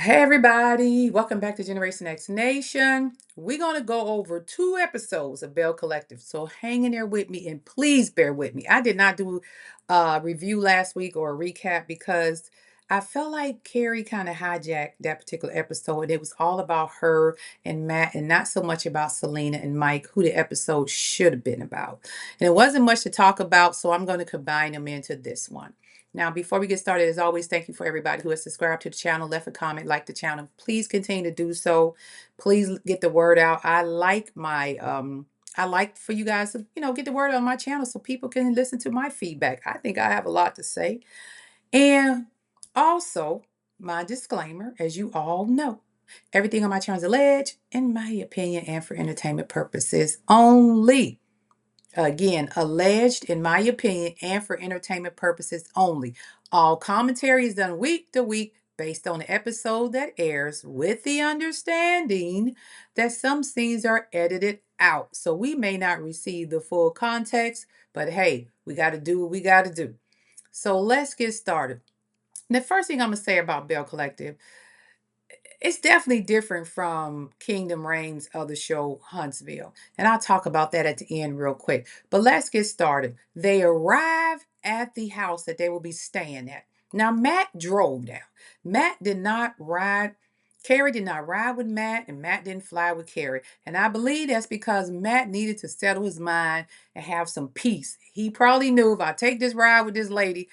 Hey everybody, welcome back to Generation X Nation. We're going to go over 2 episodes of Belle Collective. So hang in there with me and please bear with me. I did not do a review last week or a recap because I felt like Carrie kind of hijacked that particular episode. It was all about her and Matt and not so much about Selena and Mike, who the episode should have been about. And it wasn't much to talk about, so I'm going to combine them into this one. Now, before we get started, as always, thank you for everybody who has subscribed to the channel, left a comment, liked the channel. Please continue to do so. Please get the word out. I like for you guys to, get the word on my channel so people can listen to my feedback. I think I have a lot to say. And also, my disclaimer, as you all know, everything on my channel is alleged, in my opinion, and for entertainment purposes only. Again, alleged, in my opinion, and for entertainment purposes only. All commentary is done week to week based on the episode that airs, with the understanding that some scenes are edited out. So we may not receive the full context, but hey, we got to do what we got to do. So let's get started. The first thing I'm going to say about Belle Collective, it's definitely different from Kingdom Reigns' other show, Huntsville. And I'll talk about that at the end real quick. But let's get started. They arrive at the house that they will be staying at. Now, Matt drove down. Matt did not ride. Carrie did not ride with Matt, and Matt didn't fly with Carrie. And I believe that's because Matt needed to settle his mind and have some peace. He probably knew, if I take this ride with this lady,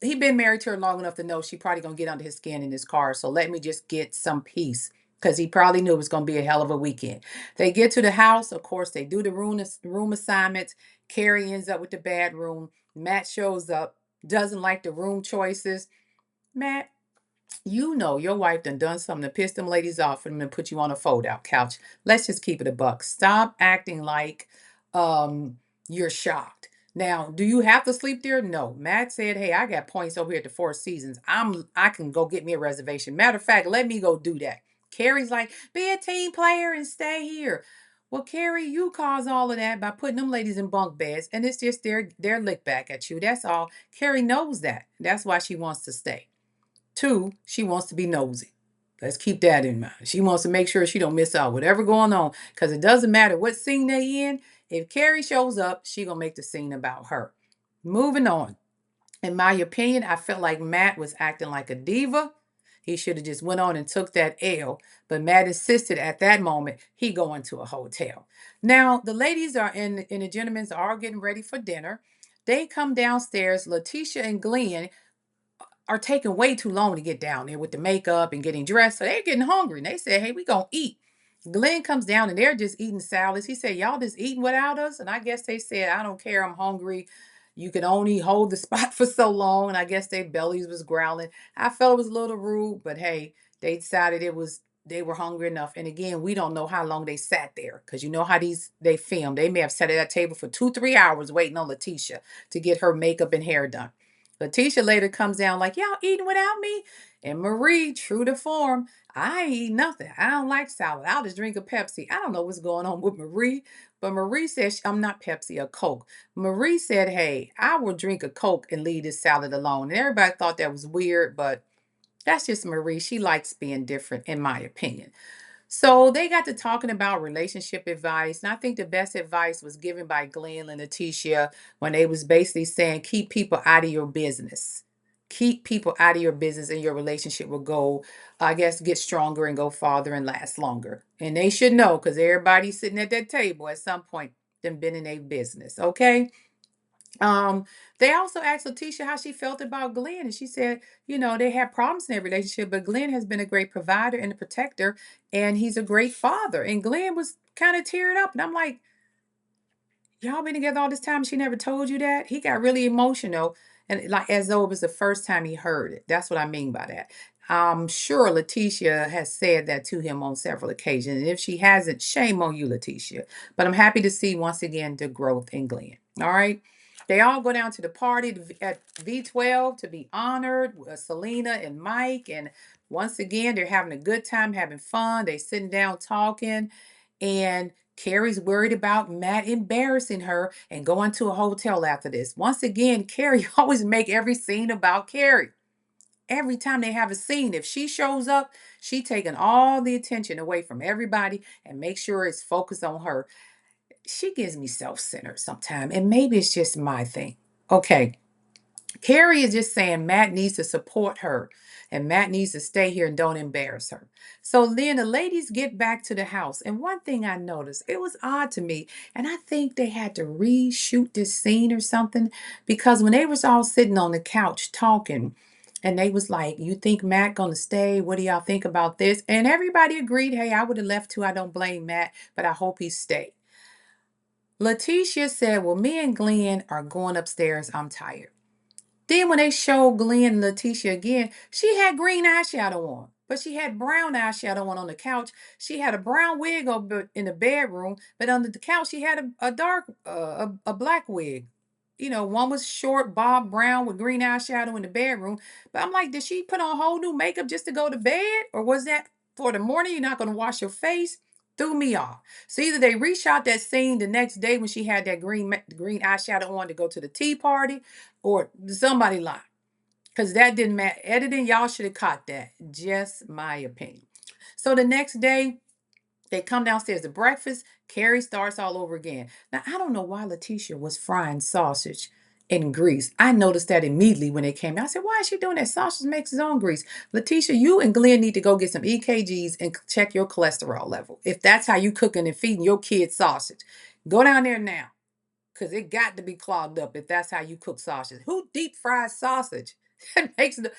he'd been married to her long enough to know she probably gonna get under his skin in his car. So let me just get some peace. Because he probably knew it was gonna be a hell of a weekend. They get to the house, of course, they do the room assignments. Carrie ends up with the bad room. Matt shows up, doesn't like the room choices. Matt, you know your wife done something to piss them ladies off and then put you on a fold-out couch. Let's just keep it a buck. Stop acting like you're shocked. Now, do you have to sleep there? No. Matt said, hey, I got points over here at the Four Seasons. I can go get me a reservation. Matter of fact, let me go do that. Carrie's like, be a team player and stay here. Well, Carrie, you cause all of that by putting them ladies in bunk beds, and it's just their lick back at you. That's all. Carrie knows that. That's why she wants to stay. 2, she wants to be nosy. Let's keep that in mind. She wants to make sure she don't miss out whatever going on, because it doesn't matter what scene they in. If Carrie shows up, she gonna make the scene about her. Moving on. In my opinion, I felt like Matt was acting like a diva. He should have just went on and took that L. But Matt insisted at that moment he go into a hotel. Now the ladies are in the gentlemen's are getting ready for dinner. They come downstairs. Letitia and Glenn are taking way too long to get down there with the makeup and getting dressed. So they're getting hungry. And they said, hey, we going to eat. Glenn comes down and they're just eating salads. He said, y'all just eating without us? And I guess they said, I don't care. I'm hungry. You can only hold the spot for so long. And I guess their bellies was growling. I felt it was a little rude, but hey, they decided they were hungry enough. And again, we don't know how long they sat there, because you know how they film. They may have sat at that table for 2-3 hours waiting on Letitia to get her makeup and hair done. Letitia later comes down like, y'all eating without me? And Marie, true to form, I ain't eat nothing. I don't like salad. I'll just drink a Pepsi. I don't know what's going on with Marie, but Marie says, I'm not Pepsi, a Coke. Marie said, hey, I will drink a Coke and leave this salad alone. And everybody thought that was weird, but that's just Marie. She likes being different, in my opinion. So they got to talking about relationship advice. And I think the best advice was given by Glenn and Letitia when they was basically saying, keep people out of your business. Keep people out of your business and your relationship will go, I guess, get stronger and go farther and last longer. And they should know, because everybody sitting at that table at some point them been in a business. Okay. Um, they also asked Letitia how she felt about Glenn, and she said, they had problems in their relationship, but Glenn has been a great provider and a protector, and he's a great father. And Glenn was kind of teared up, and I'm like, y'all been together all this time, she never told you that? He got really emotional, and like as though it was the first time he heard it. That's what I mean by that. I'm sure Letitia has said that to him on several occasions, and if she hasn't, shame on you, Letitia. But I'm happy to see once again the growth in Glenn. All right. They all go down to the party at V12 to be honored, Selena and Mike. And once again, they're having a good time, having fun. They sitting down talking. And Carrie's worried about Matt embarrassing her and going to a hotel after this. Once again, Carrie always make every scene about Carrie. every time they have a scene, if she shows up, she taking all the attention away from everybody and make sure it's focused on her. She gives me self-centered sometimes, and maybe it's just my thing. Okay, Carrie is just saying Matt needs to support her and Matt needs to stay here and don't embarrass her. So then the ladies get back to the house. And one thing I noticed, it was odd to me, and I think they had to reshoot this scene or something, because when they was all sitting on the couch talking, and they was like, you think Matt gonna stay? What do y'all think about this? And everybody agreed, hey, I would have left too. I don't blame Matt, but I hope he stayed. Letitia said, well, me and Glenn are going upstairs. I'm tired. Then when they showed Glenn and Letitia again, she had green eyeshadow on, but she had brown eyeshadow on the couch. She had a brown wig in the bedroom, but under the couch she had a dark, a black wig. You know, one was short, bob brown with green eyeshadow in the bedroom. But I'm like, did she put on whole new makeup just to go to bed, or was that for the morning? You're not going to wash your face. Threw me off. So either they reshot that scene the next day when she had that green eyeshadow on to go to the tea party, or somebody lied. Because that didn't matter. Editing, y'all should have caught that. Just my opinion. So the next day, they come downstairs to breakfast. Carrie starts all over again. Now, I don't know why Letitia was frying sausage in grease. I noticed that immediately when they came out. I said, why is she doing that? Sausage makes its own grease. Letitia, you and Glenn need to go get some EKGs and check your cholesterol level. If that's how you cooking and feeding your kids sausage, go down there now. Because it got to be clogged up if that's how you cook sausage. Who deep fries sausage? It makes the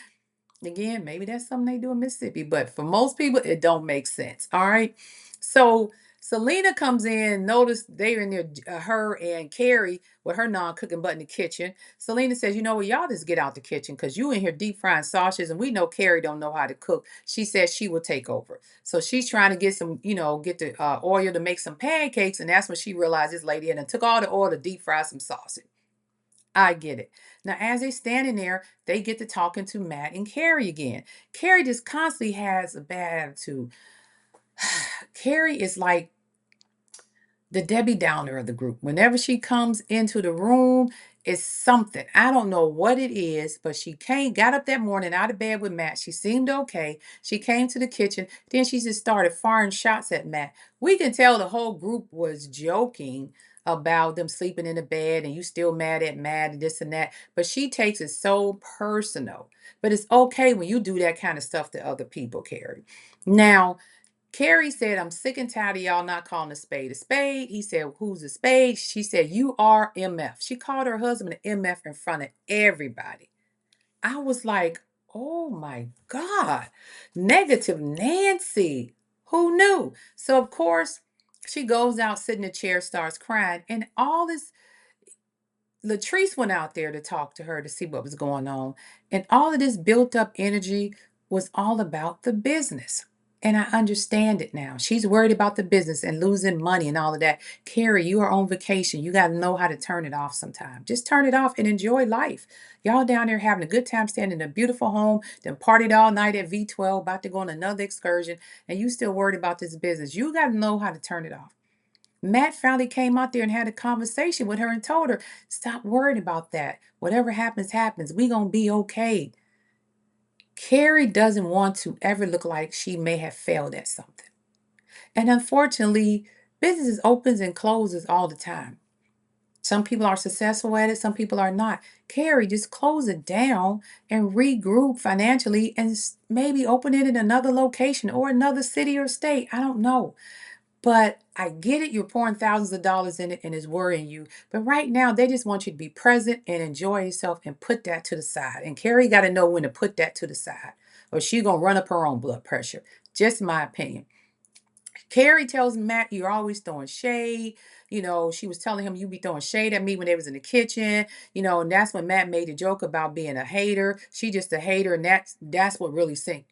Again, maybe that's something they do in Mississippi, but for most people, it don't make sense. All right. So Selena comes in, notice they're in there, her and Carrie with her non-cooking butt in the kitchen. Selena says, you know what, y'all just get out the kitchen because you in here deep frying sausages, and we know Carrie don't know how to cook. She says she will take over. So she's trying to get some, get the oil to make some pancakes, and that's when she realized this lady and took all the oil to deep fry some sausage. I get it. Now, as they standing there, they get to talking to Matt and Carrie again. Carrie just constantly has a bad attitude. Carrie is like the Debbie Downer of the group. Whenever she comes into the room, it's something. I don't know what it is, but she got up that morning out of bed with Matt. She seemed okay. She came to the kitchen. Then she just started firing shots at Matt. We can tell the whole group was joking about them sleeping in the bed and you still mad at Matt and this and that. But she takes it so personal. But it's okay when you do that kind of stuff to other people, Carrie. Now, Carrie said, I'm sick and tired of y'all not calling a spade a spade. He said, who's a spade? She said, you are MF. She called her husband an MF in front of everybody. I was like, oh my God, negative Nancy. Who knew? So, of course, she goes out, sits in the chair, starts crying. And all this Latrice went out there to talk to her to see what was going on. And all of this built up energy was all about the business. And I understand it now. She's worried about the business and losing money and all of that. Carrie, you are on vacation. You got to know how to turn it off sometime. Just turn it off and enjoy life. Y'all down there having a good time staying in a beautiful home, then partied all night at V12, about to go on another excursion, and you still worried about this business. You got to know how to turn it off. Matt finally came out there and had a conversation with her and told her, stop worrying about that. Whatever happens, happens. We gonna be okay. Carrie doesn't want to ever look like she may have failed at something. And unfortunately, businesses opens and closes all the time. Some people are successful at it, some people are not. Carrie, just close it down and regroup financially and maybe open it in another location or another city or state. I don't know. But I get it, you're pouring thousands of dollars in it and it's worrying you. But right now, they just want you to be present and enjoy yourself and put that to the side. And Carrie got to know when to put that to the side, or she's going to run up her own blood pressure. Just my opinion. Carrie tells Matt, you're always throwing shade. She was telling him you be throwing shade at me when they was in the kitchen. And that's when Matt made a joke about being a hater. She just a hater, and that's what really sent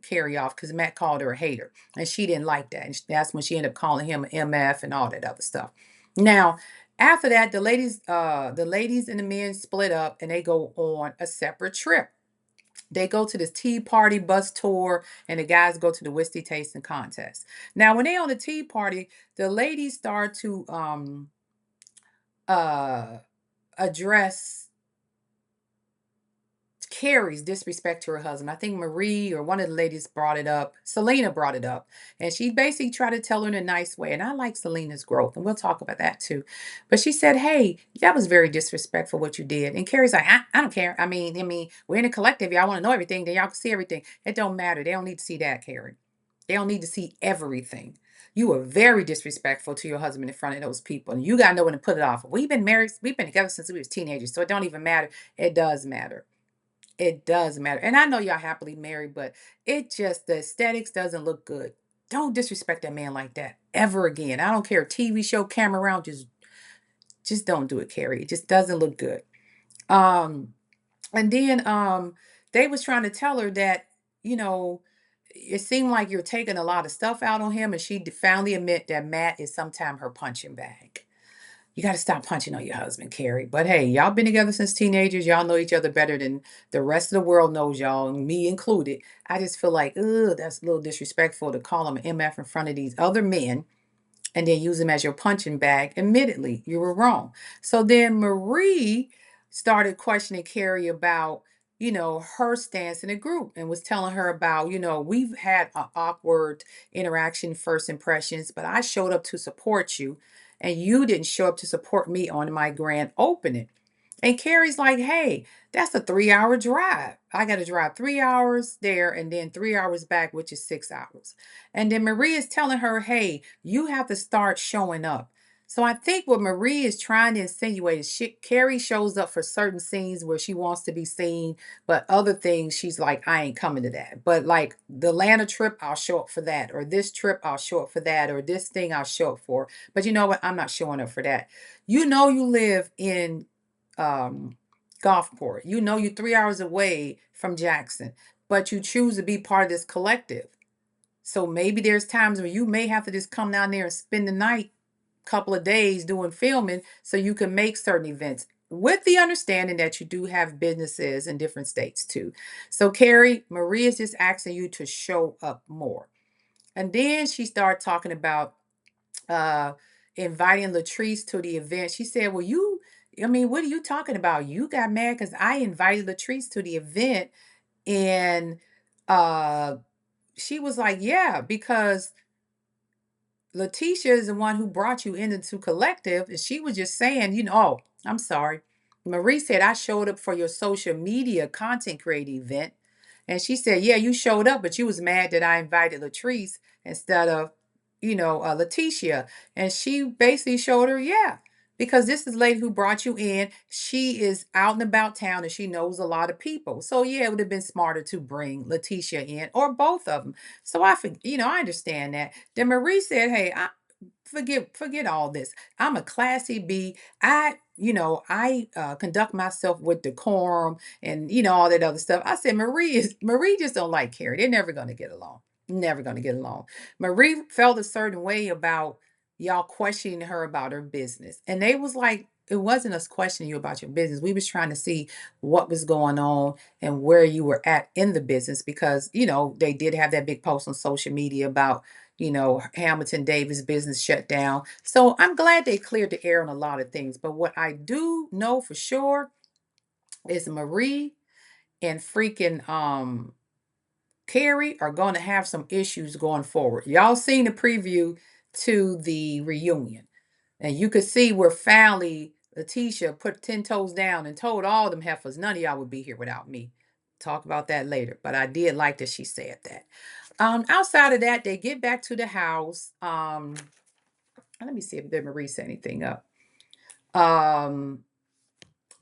Carrie off, because Matt called her a hater, and she didn't like that. And that's when she ended up calling him an MF and all that other stuff. Now, after that, the ladies and the men split up, and they go on a separate trip. They go to this tea party bus tour, and the guys go to the whiskey tasting contest. Now, when they on the tea party, the ladies start to uh address Carrie's disrespect to her husband. I think Marie or one of the ladies brought it up. Selena brought it up. And she basically tried to tell her in a nice way. And I like Selena's growth. And we'll talk about that too. But she said, hey, that was very disrespectful what you did. And Carrie's like, I don't care. I mean, we're in a collective. Y'all want to know everything. Then y'all can see everything. It don't matter. They don't need to see that, Carrie. They don't need to see everything. You were very disrespectful to your husband in front of those people. And you got to know when to put it off. We've been married. We've been together since we was teenagers. So it don't even matter. It does matter. It does matter. And I know y'all happily married, but it just, the aesthetics doesn't look good. Don't disrespect that man like that ever again. I don't care. TV show, camera around, just don't do it, Carrie. It just doesn't look good. Um, and then they was trying to tell her that, you know, it seemed like you're taking a lot of stuff out on him, and she finally admit that Matt is sometimes her punching bag. You got to stop punching on your husband, Carrie. But hey, y'all been together since teenagers. Y'all know each other better than the rest of the world knows y'all, me included. I just feel like, ugh, that's a little disrespectful to call him an MF in front of these other men and then use him as your punching bag. Admittedly, you were wrong. So then Marie started questioning Carrie about, her stance in the group and was telling her about, we've had an awkward interaction, first impressions, but I showed up to support you and you didn't show up to support me on my grand opening. And Carrie's like, hey, that's a 3 hour drive. I got to drive 3 hours there and then 3 hours back, which is 6 hours. And then Marie is telling her, hey, you have to start showing up. So I think what Marie is trying to insinuate is Carrie shows up for certain scenes where she wants to be seen, but other things she's like, I ain't coming to that. But like the Atlanta trip, I'll show up for that. Or this trip, I'll show up for that. Or this thing, I'll show up for. But you know what? I'm not showing up for that. You live in um, Gulfport. You're 3 hours away from Jackson, but you choose to be part of this collective. So maybe there's times where you may have to just come down there and spend the night, couple of days doing filming so you can make certain events with the understanding that you do have businesses in different states too. So Carrie, Marie is just asking you to show up more. And then she started talking about uh, inviting Latrice to the event. She said, well, what are you talking about? You got mad because I invited Latrice to the event. And uh, she was like, yeah, because Letitia is the one who brought you into collective. And she was just saying, oh, I'm sorry. Marie said, I showed up for your social media content creating event. And she said, yeah, you showed up, but you was mad that I invited Latrice instead of, Letitia. And she basically showed her, yeah, because this is the lady who brought you in. She is out and about town and she knows a lot of people. So yeah, it would have been smarter to bring Letitia in or both of them. So I understand that. Then Marie said, hey, forget all this. I'm a classy B. I conduct myself with decorum and all that other stuff. I said Marie just don't like Carrie. They're never gonna get along. Never gonna get along. Marie felt a certain way about y'all questioning her about her business. And they was like, it wasn't us questioning you about your business. We was trying to see what was going on and where you were at in the business because, they did have that big post on social media about Hamilton Davis business shut down. So I'm glad they cleared the air on a lot of things. But what I do know for sure is Marie and freaking Carrie are going to have some issues going forward. Y'all seen the preview to the reunion. And you could see where finally Letitia put 10 toes down and told all them heifers, none of y'all would be here without me. Talk about that later. But I did like that she said that. Outside of that, they get back to the house. Let me see if Marie said anything up. Um,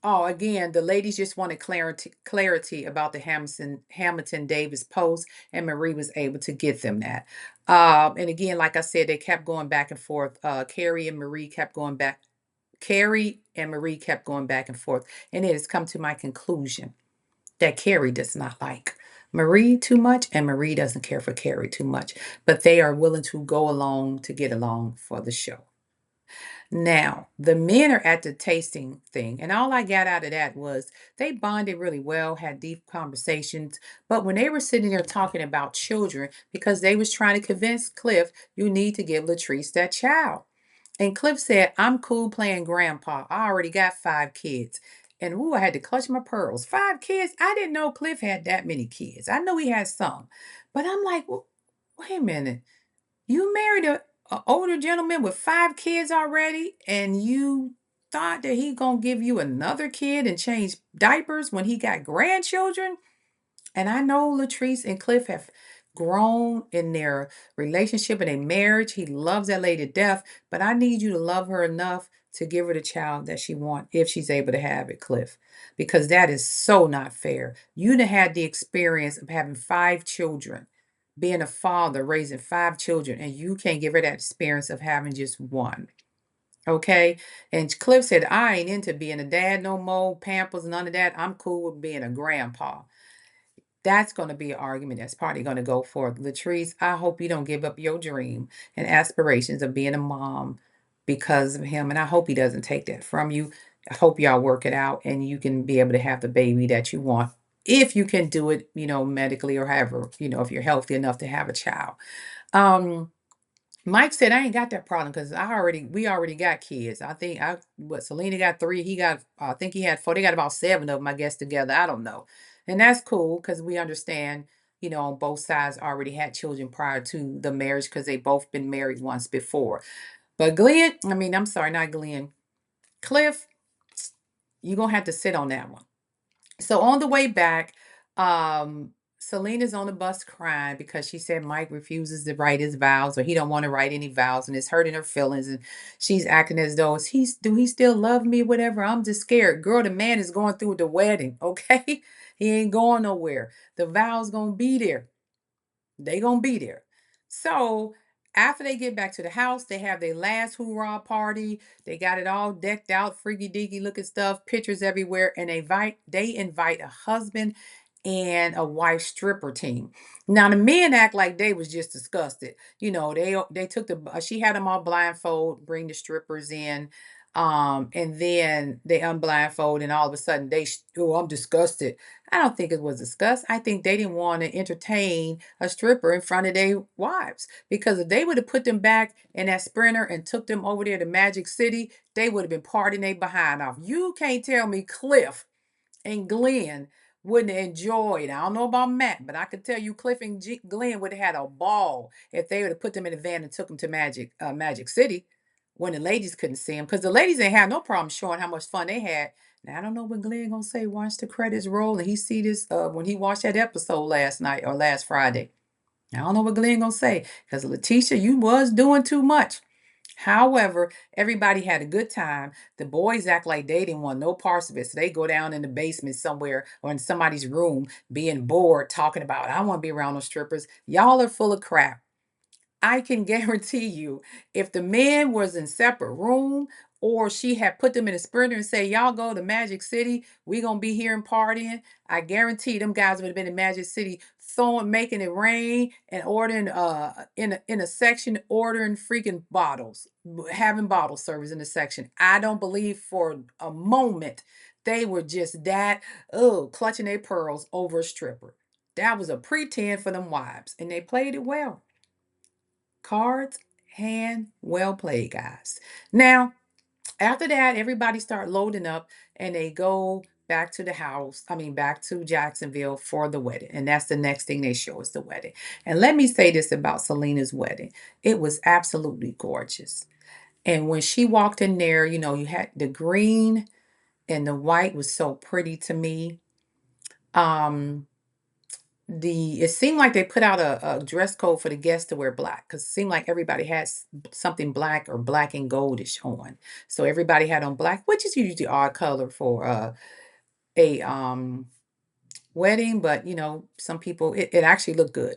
oh, again, the ladies just wanted clarity about the Hamilton Davis post, and Marie was able to get them that. And again, like I said, they kept going back and forth. Carrie and Marie kept going back and forth, and it has come to my conclusion that Carrie does not like Marie too much, and Marie doesn't care for Carrie too much, but they are willing to go along to get along for the show. Now, the men are at the tasting thing, and all I got out of that was they bonded really well, had deep conversations, but when they were sitting there talking about children, because they was trying to convince Cliff, you need to give Latrice that child. And Cliff said, I'm cool playing grandpa. I already got 5 kids. And ooh, I had to clutch my pearls. 5 kids. I didn't know Cliff had that many kids. I know he had some, but I'm like, wait a minute. You married a older gentleman with 5 kids already, and you thought that he gonna give you another kid and change diapers when he got grandchildren? And I know Latrice and Cliff have grown in their relationship and their marriage. He loves that lady to death, but I need you to love her enough to give her the child that she wants if she's able to have it, Cliff, because that is so not fair. You done had the experience of having 5 children, being a father, raising 5 children, and you can't give her that experience of having just one. Okay. And Cliff said, I ain't into being a dad no more, pampers, none of that. I'm cool with being a grandpa. That's going to be an argument that's probably going to go for Latrice. I hope you don't give up your dream and aspirations of being a mom because of him. And I hope he doesn't take that from you. I hope y'all work it out and you can be able to have the baby that you want. If you can do it, medically or however, if you're healthy enough to have a child. Um, Mike said, I ain't got that problem because we already got kids. I think Selena got 3. I think he had 4. They got about 7 of them, I guess, together. I don't know. And that's cool because we understand, on both sides already had children prior to the marriage because they both been married once before. But I'm sorry, not Glenn. Cliff, you're going to have to sit on that one. So on the way back, Selena's on the bus crying because she said Mike refuses to write his vows or he don't want to write any vows and it's hurting her feelings and she's acting as though do he still love me, whatever. I'm just scared. Girl, the man is going through the wedding, okay? He ain't going nowhere. The vows gonna be there. They gonna be there. So after they get back to the house, they have their last hoorah party. They got it all decked out, freaky deaky looking stuff, pictures everywhere, and they invite a husband and a wife stripper team. Now the men act like they was just disgusted. They took she had them all blindfold, bring the strippers in. And then they unblindfold, and all of a sudden oh, I'm disgusted. I don't think it was disgust. I think they didn't want to entertain a stripper in front of their wives. Because if they would have put them back in that sprinter and took them over there to Magic City, they would have been partying their behind off. You can't tell me Cliff and Glenn wouldn't have enjoyed. I don't know about Matt, but I could tell you Cliff and Glenn would have had a ball if they would have put them in a van and took them to Magic City when the ladies couldn't see them. Because the ladies ain't had no problem showing how much fun they had. Now I don't know what Glenn gonna say. Watch the credits roll, and he see this when he watched that episode last night or last Friday. I don't know what Glenn gonna say because Letitia, you was doing too much. However, everybody had a good time. The boys act like they didn't want no parts of it. So they go down in the basement somewhere or in somebody's room being bored talking about, I want to be around those strippers. Y'all are full of crap. I can guarantee you, if the man was in separate room or she had put them in a sprinter and say, y'all go to Magic City, we gonna be here and partying. I guarantee them guys would have been in Magic City making it rain and ordering in a section, ordering freaking bottles, having bottle service in the section. I don't believe for a moment they were just that clutching their pearls over a stripper. That was a pretend for them wives, and they played it well. Cards, hand, well played, guys. Now, after that, everybody start loading up and they go back to the house. Back to Jacksonville for the wedding. And that's the next thing they show is the wedding. And let me say this about Selena's wedding. It was absolutely gorgeous. And when she walked in there, you had the green and the white was so pretty to me. Um, it seemed like they put out a dress code for the guests to wear black because it seemed like everybody had something black or black and goldish on. So everybody had on black, which is usually our color for a wedding, but some people it actually looked good.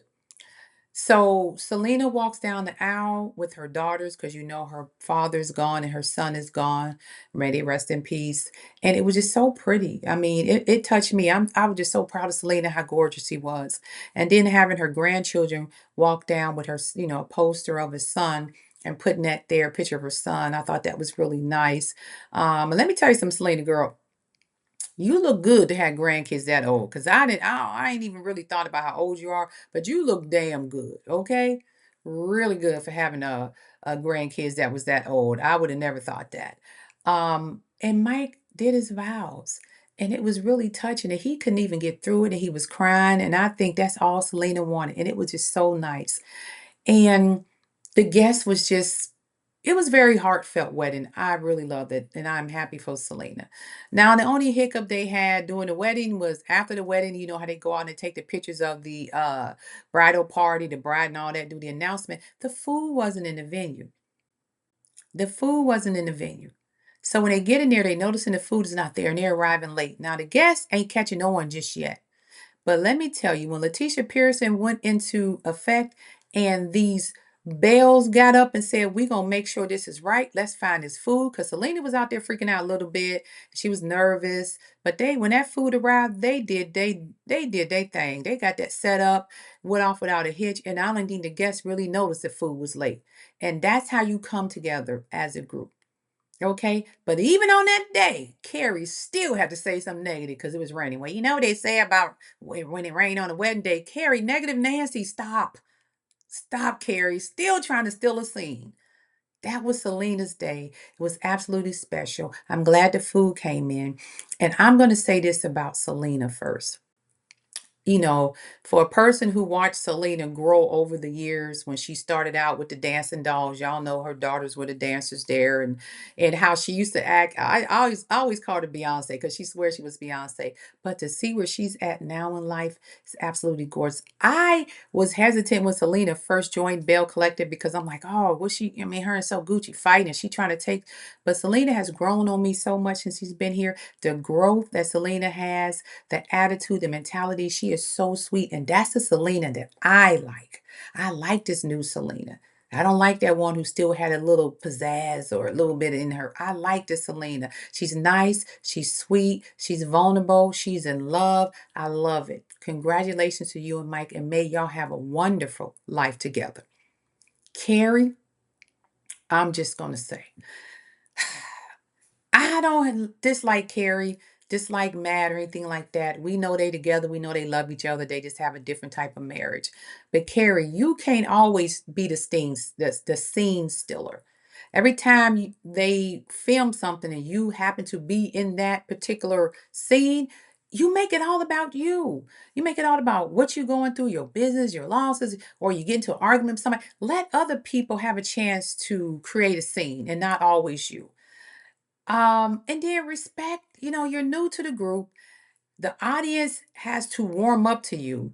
So Selena walks down the aisle with her daughters because her father's gone and her son is gone. May they rest in peace. And it was just so pretty. It touched me. I was just so proud of Selena, how gorgeous she was. And then having her grandchildren walk down with her, a poster of his son and putting that there, a picture of her son. I thought that was really nice. And let me tell you something, Selena girl. You look good to have grandkids that old. Cause I ain't even really thought about how old you are, but you look damn good. Okay. Really good for having a grandkids that was that old. I would have never thought that. And Mike did his vows. And it was really touching, and he couldn't even get through it, and he was crying, and I think that's all Selena wanted, and it was just so nice. And the guest was just, it was very heartfelt wedding. I really loved it, and I'm happy for Selena. Now, the only hiccup they had during the wedding was after the wedding, you know how they go out and take the pictures of the bridal party, the bride and all that, do the announcement. The food wasn't in the venue. The food wasn't in the venue. So when they get in there, they noticing the food is not there and they're arriving late. Now the guests ain't catching no one just yet. But let me tell you, when Letitia Pearson went into effect and these bells got up and said, we're going to make sure this is right. Let's find this food. Because Selena was out there freaking out a little bit. She was nervous. But when that food arrived, they did their thing. They got that set up, went off without a hitch. And I don't think the guests really noticed the food was late. And that's how you come together as a group. Okay, but even on that day, Carrie still had to say something negative because it was raining. Well, you know what they say about when it rained on a wedding day. Carrie, negative Nancy, stop. Stop, Carrie. Still trying to steal a scene. That was Selena's day. It was absolutely special. I'm glad the food came in. And I'm going to say this about Selena first. You know, for a person who watched Selena grow over the years when she started out with the dancing dolls, y'all know her daughters were the dancers there, and how she used to act. I always called her Beyonce because she swears she was Beyonce. But to see where she's at now in life is absolutely gorgeous. I was hesitant when Selena first joined Belle Collective because I'm like, oh, was she? I mean, her and So Gucci fighting, and she trying to take. But Selena has grown on me so much since she's been here. The growth that Selena has, the attitude, the mentality. She is so sweet. And that's the Selena that I like. I like this new Selena. I don't like that one who still had a little pizzazz or a little bit in her. I like this Selena. She's nice. She's sweet. She's vulnerable. She's in love. I love it. Congratulations to you and Mike, and may y'all have a wonderful life together. Carrie, I'm just going to say, I don't dislike Carrie, dislike Matt or anything like that. We know they together. We know they love each other. They just have a different type of marriage. But Carrie, you can't always be the scene stiller. Every time they film something and you happen to be in that particular scene, you make it all about you. You make it all about what you're going through, your business, your losses, or you get into an argument with somebody. Let other people have a chance to create a scene and not always you. And then respect, you're new to the group. The audience has to warm up to you.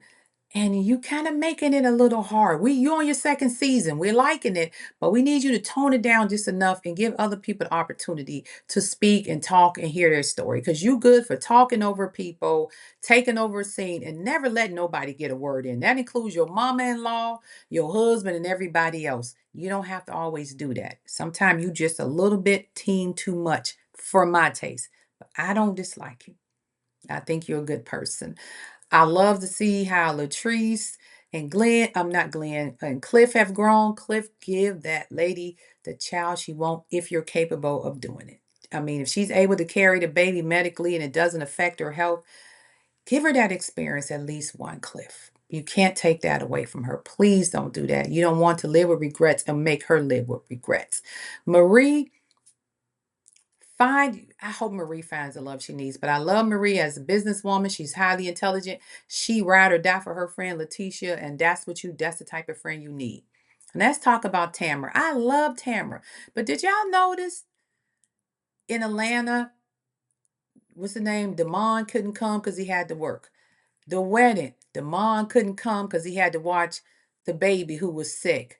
And you kind of making it a little hard. You on your second season. We're liking it, but we need you to tone it down just enough and give other people the opportunity to speak and talk and hear their story. Because you good for talking over people, taking over a scene, and never letting nobody get a word in. That includes your mama-in-law, your husband, and everybody else. You don't have to always do that. Sometimes you just a little bit team too much for my taste. But I don't dislike you. I think you're a good person. I love to see how Latrice and I'm not Glenn, and Cliff have grown. Cliff, give that lady the child she wants if you're capable of doing it. I mean, if she's able to carry the baby medically and it doesn't affect her health, give her that experience at least one, Cliff. You can't take that away from her. Please don't do that. You don't want to live with regrets and make her live with regrets. Marie, I hope Marie finds the love she needs, but I love Marie as a businesswoman. She's highly intelligent. She ride or die for her friend Letitia, and that's the type of friend you need. And let's talk about Tamara. I love Tamara, but did y'all notice in Atlanta, what's the name? Damon couldn't come because he had to work. The wedding, Damon couldn't come because he had to watch the baby who was sick.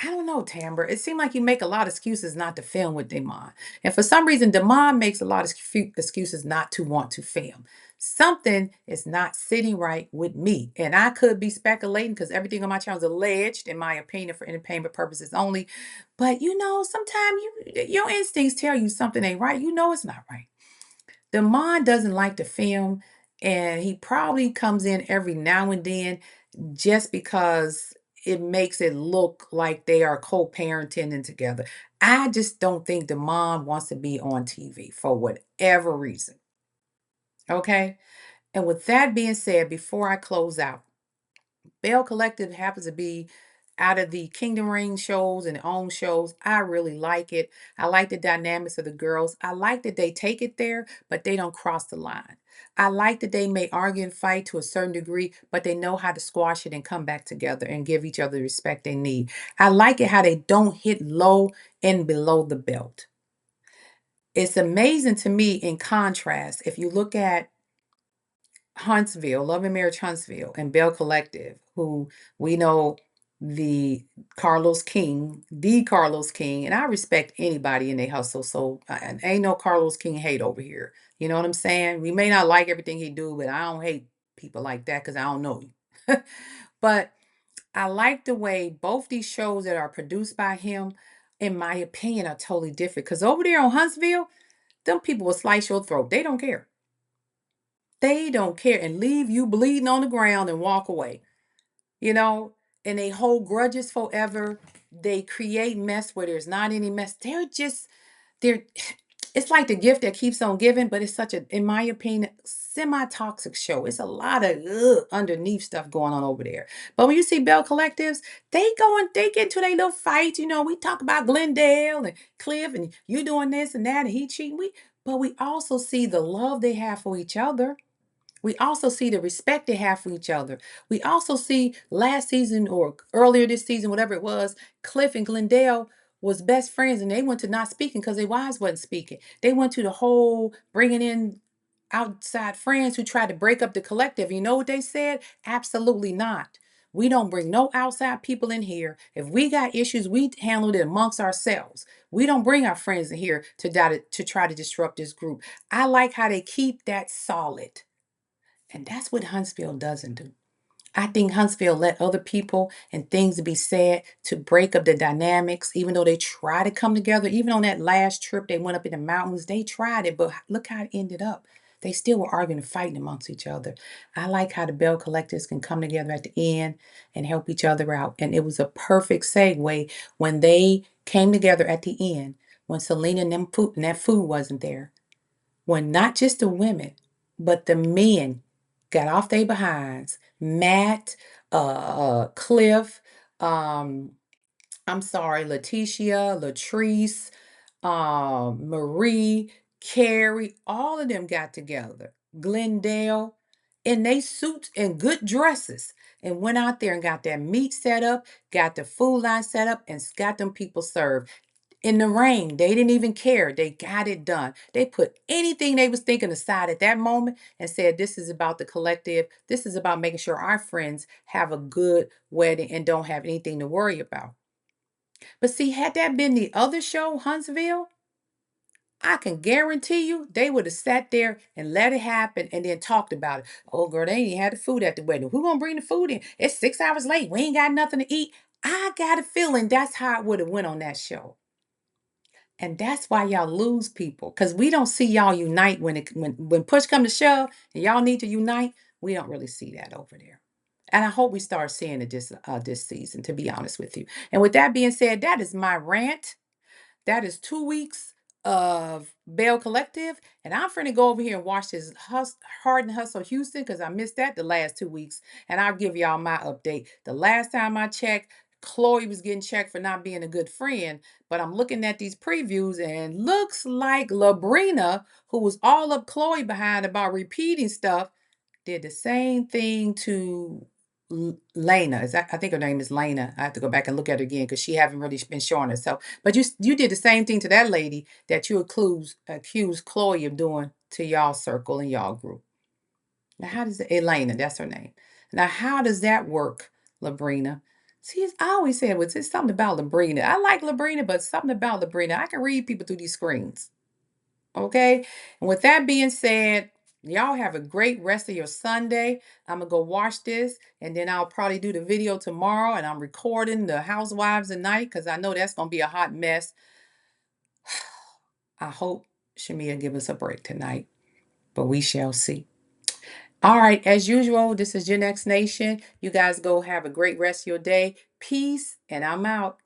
I don't know, Tamber. It seemed like you make a lot of excuses not to film with Damon. And for some reason, Damon makes a lot of excuses not to want to film. Something is not sitting right with me. And I could be speculating because everything on my channel is alleged, in my opinion, for entertainment purposes only. But sometimes your instincts tell you something ain't right. You know it's not right. Damon doesn't like to film, and he probably comes in every now and then just because it makes it look like they are co-parenting and together. I just don't think the mom wants to be on TV for whatever reason. Okay. And with that being said, before I close out, Belle Collective happens to be out of the Kingdom Reign shows and OWN shows. I really like it. I like the dynamics of the girls. I like that they take it there, but they don't cross the line. I like that they may argue and fight to a certain degree, but they know how to squash it and come back together and give each other the respect they need. I like it how they don't hit low and below the belt. It's amazing to me in contrast, if you look at Huntsville, Love and Marriage Huntsville, and Belle Collective, who we know the Carlos King, and I respect anybody in their hustle. So ain't no Carlos King hate over here. You know what I'm saying? We may not like everything he do, but I don't hate people like that because I don't know you. But I like the way both these shows that are produced by him, in my opinion, are totally different. Because over there on Huntsville, them people will slice your throat. They don't care. They don't care and leave you bleeding on the ground and walk away, you know, and they hold grudges forever. They create mess where there's not any mess. They're, it's like the gift that keeps on giving, but it's such a, in my opinion, semi-toxic show. It's a lot of underneath stuff going on over there. But when you see Bell Collectives, they get into their little fights. You know, we talk about Glendale and Cliff and you doing this and that and he cheating. But we also see the love they have for each other. We also see the respect they have for each other. We also see last season or earlier this season, whatever it was, Cliff and Glendale was best friends and they went to not speaking because their wives wasn't speaking. They went to the whole bringing in outside friends who tried to break up the collective. You know what they said? Absolutely not. We don't bring no outside people in here. If we got issues, we handle it amongst ourselves. We don't bring our friends in here to try to disrupt this group. I like how they keep that solid. And that's what Huntsville doesn't do. I think Huntsville let other people and things be said to break up the dynamics, even though they try to come together. Even on that last trip they went up in the mountains, they tried it, but look how it ended up. They still were arguing and fighting amongst each other. I like how the Bell Collectives can come together at the end and help each other out. And it was a perfect segue when they came together at the end, when Selena and that food wasn't there, when not just the women, but the men got off their behinds. Matt, Cliff, um, I'm sorry, Letitia, Latrice, Marie, Carrie, all of them got together. Glendale, in they suits and good dresses, and went out there and got that meat set up, got the food line set up, and got them people served in the rain. They didn't even care. They got it done. They put anything they was thinking aside at that moment and said, this is about the collective. This is about making sure our friends have a good wedding and don't have anything to worry about. But see, had that been the other show, Huntsville, I can guarantee you they would have sat there and let it happen and then talked about it. Oh, girl, they ain't had the food at the wedding. Who gonna bring the food in? It's 6 hours late. We ain't got nothing to eat. I got a feeling that's how it would have went on that show. And that's why y'all lose people. Because we don't see y'all unite when push come to shove and y'all need to unite. We don't really see that over there. And I hope we start seeing it this season, to be honest with you. And with that being said, that is my rant. That is 2 weeks of Bell Collective. And I'm finna go over here and watch this Hard and Hustle Houston because I missed that the last 2 weeks. And I'll give y'all my update. The last time I checked, Chloe was getting checked for not being a good friend. But I'm looking at these previews and looks like Labrina, who was all up Chloe behind about repeating stuff, did the same thing to Lena. I think her name is Lena. I have to go back and look at her again because she haven't really been showing herself. But you did the same thing to that lady that you accused Chloe of doing to y'all circle and y'all group. Now, how does Elena? That's her name. Now, how does that work, Labrina? See, I always said it's something about Labrina. I like Labrina, but something about Labrina. I can read people through these screens. Okay. And with that being said, y'all have a great rest of your Sunday. I'm going to go watch this and then I'll probably do the video tomorrow. And I'm recording the housewives tonight because I know that's going to be a hot mess. I hope Shamia give us a break tonight, but we shall see. All right. As usual, this is Gen X Nation. You guys go have a great rest of your day. Peace. And I'm out.